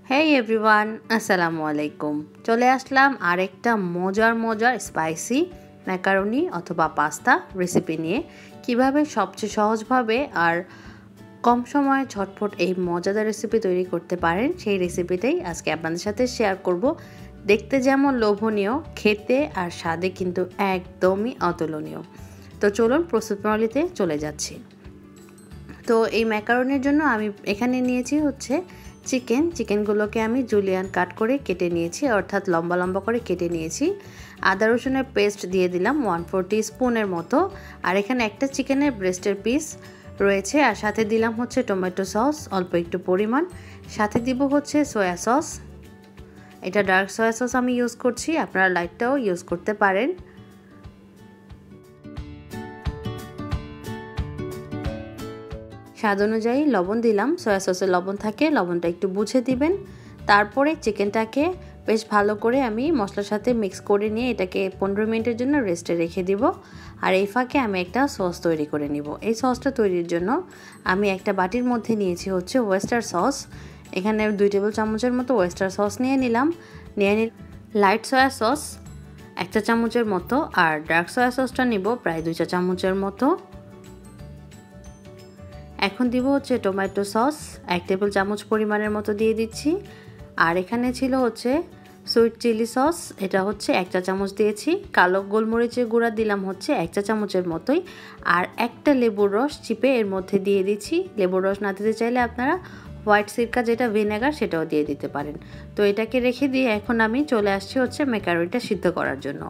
হেই everyone, আসসালামু আলাইকুম। চলে আসলাম আরেকটা মজার স্পাইসি ম্যাকারনি অথবা পাস্তা রেসিপি নিয়ে। কিভাবে সবচেয়ে সহজভাবে আর কম সময়ে ঝটপট এই মজাদার রেসিপি তৈরি করতে পারেন সেই রেসিপিটাই আজকে আপনাদের সাথে শেয়ার করব। দেখতে যেমন লোভনীয়, খেতে আর স্বাদে কিন্তু একদমই অতুলনীয়। তো চলুন প্রস্তুত প্রণালীতে চলে যাচ্ছি। তো এই ম্যাকারনির জন্য আমি এখানে নিয়েছি হচ্ছে চিকেনগুলোকে আমি জুলিয়ান কাট করে কেটে নিয়েছি, অর্থাৎ লম্বা লম্বা করে কেটে নিয়েছি। আদা রসুনের পেস্ট দিয়ে দিলাম 1/4 টিস্পুনের মতো। আর এখানে একটা চিকেনের ব্রেস্টের পিস রয়েছে। আর সাথে দিলাম হচ্ছে টমেটো সস অল্প একটু পরিমাণ, সাথে দিব হচ্ছে সয়া সস। এটা ডার্ক সয়া সস আমি ইউজ করছি, আপনারা লাইটটাও ইউজ করতে পারেন। স্বাদ অনুযায়ী লবণ দিলাম, সয়া সসের লবণ থাকে, লবণটা একটু বুঝে দিবেন। তারপরে চিকেনটাকে বেশ ভালো করে আমি মশলার সাথে মিক্স করে নিয়ে এটাকে 15 মিনিটের জন্য রেস্টে রেখে দিব। আর এই ফাঁকে আমি একটা সস তৈরি করে নিব। এই সসটা তৈরির জন্য আমি একটা বাটির মধ্যে নিয়েছি হচ্ছে ওয়েস্টার সস। এখানে 2 টেবিল চামচের মতো ওয়েস্টার সস নিয়ে নিলাম। লাইট সয়া সস 1 চা চামচের মতো, আর ডার্ক সয়া সসটা নিব প্রায় 2 চা চামচের মতো। এখন দিব হচ্ছে টমেটো সস 1 টেবিল চামচ পরিমাণের মতো দিয়ে দিচ্ছি। আর এখানে ছিল হচ্ছে সুইট চিলি সস, এটা হচ্ছে 1 চা চামচ দিয়েছি। কালো গোলমরিচের গুঁড়া দিলাম হচ্ছে 1 চা চামচের মতোই। আর একটা লেবুর রস চিপে এর মধ্যে দিয়ে দিচ্ছি। লেবুর রস না দিতে চাইলে আপনারা হোয়াইট সিরকা যেটা ভিনেগার সেটাও দিয়ে দিতে পারেন। তো এটাকে রেখে দিয়ে এখন আমি চলে আসছি হচ্ছে ম্যাকারনিটা সিদ্ধ করার জন্য।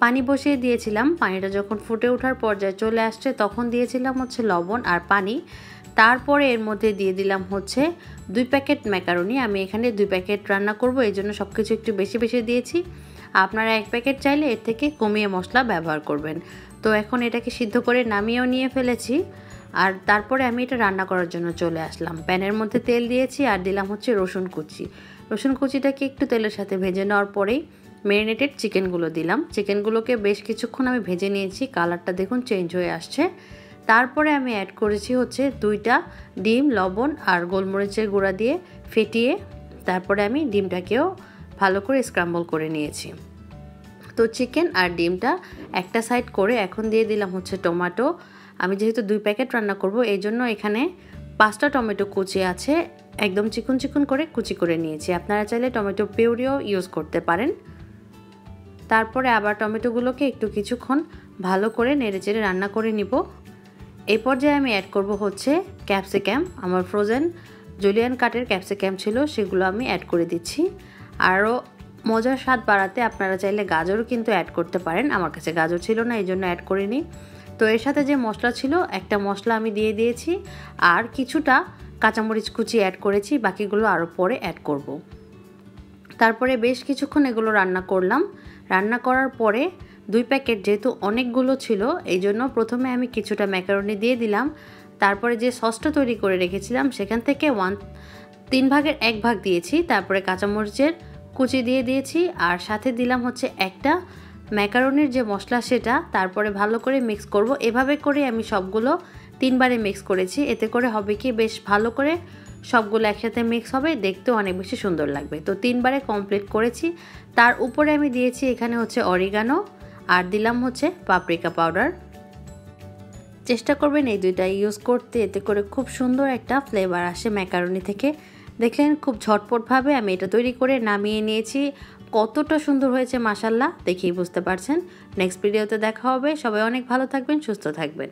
পানি বসিয়ে দিয়েছিলাম, পানিটা যখন ফুটে ওঠার পর্যায়ে চলে আসছে তখন দিয়েছিলাম হচ্ছে লবণ আর পানি। তারপরে এর মধ্যে দিয়ে দিলাম হচ্ছে 2 প্যাকেট ম্যাকারনি। আমি এখানে 2 প্যাকেট রান্না করব, এই জন্য সব কিছু একটু বেশি দিয়েছি। আপনারা 1 প্যাকেট চাইলে এর থেকে কমিয়ে মশলা ব্যবহার করবেন। তো এখন এটাকে সিদ্ধ করে নামিয়েও নিয়ে ফেলেছি। আর তারপরে আমি এটা রান্না করার জন্য চলে আসলাম। প্যানের মধ্যে তেল দিয়েছি আর দিলাম হচ্ছে রসুন কুচিটাকে একটু তেলের সাথে ভেজে নেওয়ার পরেই ম্যারিনেটেড চিকেনগুলো দিলাম। চিকেনগুলোকে বেশ কিছুক্ষণ আমি ভেজে নিয়েছি, কালারটা দেখুন চেঞ্জ হয়ে আসছে। তারপরে আমি অ্যাড করেছি হচ্ছে 2টা ডিম লবণ আর গোলমরিচের গুঁড়া দিয়ে ফেটিয়ে তারপরে আমি ডিমটাকেও ভালো করে স্ক্রাম্বল করে নিয়েছি। তো চিকেন আর ডিমটা একটা সাইড করে এখন দিয়ে দিলাম হচ্ছে টমেটো। আমি যেহেতু 2 প্যাকেট রান্না করব এই জন্য এখানে 5টা টমেটো কুচি আছে, একদম চিকন করে কুচি করে নিয়েছি। আপনারা চাইলে টমেটো পিউরিও ইউজ করতে পারেন। তারপরে আবার টমেটোগুলোকে একটু কিছুক্ষণ ভালো করে নেড়েচেড়ে রান্না করে নিব। এই পর্যায়ে আমি অ্যাড করব হচ্ছে ক্যাপসিকাম। আমার ফ্রোজেন জুলিয়ান কাটের ক্যাপসিকাম ছিল, সেগুলো আমি অ্যাড করে দিচ্ছি। আরও মজার স্বাদ বাড়াতে আপনারা চাইলে গাজরও কিন্তু অ্যাড করতে পারেন। আমার কাছে গাজর ছিল না, এই জন্য অ্যাড করিনি। তো এর সাথে যে মশলা ছিল একটা মশলা আমি দিয়ে দিয়েছি আর কিছুটা কাঁচামরিচ কুচি অ্যাড করেছি, বাকিগুলো আরও পরে অ্যাড করব। তারপরে বেশ কিছুক্ষণ এগুলো রান্না করলাম। রান্না করার পরে 2 প্যাকেট যেহেতু অনেকগুলো ছিল এই জন্য প্রথমে আমি কিছুটা ম্যাকারনি দিয়ে দিলাম। তারপরে যে সসটা তৈরি করে রেখেছিলাম সেখান থেকে 3 ভাগের 1 ভাগ দিয়েছি। তারপরে কাঁচামরিচের কুচি দিয়ে দিয়েছি আর সাথে দিলাম হচ্ছে একটা ম্যাকারনির যে মশলা সেটা। তারপরে ভালো করে মিক্স করব। এভাবে করে আমি সবগুলো 3 বারে মিক্স করেছি। এতে করে হবে কি বেশ ভালো করে সবগুলো একসাথে মিক্স হবে, দেখতেও অনেক বেশি সুন্দর লাগবে। তো 3 বারে কমপ্লিট করেছি। তার উপরে আমি দিয়েছি এখানে হচ্ছে অরিগানো আর দিলাম হচ্ছে পাপরিকা পাউডার। চেষ্টা করবেন এই 2টা ইউজ করতে, এতে করে খুব সুন্দর একটা ফ্লেভার আসে ম্যাকারনি থেকে। দেখলেন খুব ঝটপটভাবে আমি এটা তৈরি করে নামিয়ে নিয়েছি। কতটা সুন্দর হয়েছে মাশাআল্লাহ, দেখেই বুঝতে পারছেন। নেক্সট ভিডিওতে দেখা হবে। সবাই অনেক ভালো থাকবেন, সুস্থ থাকবেন।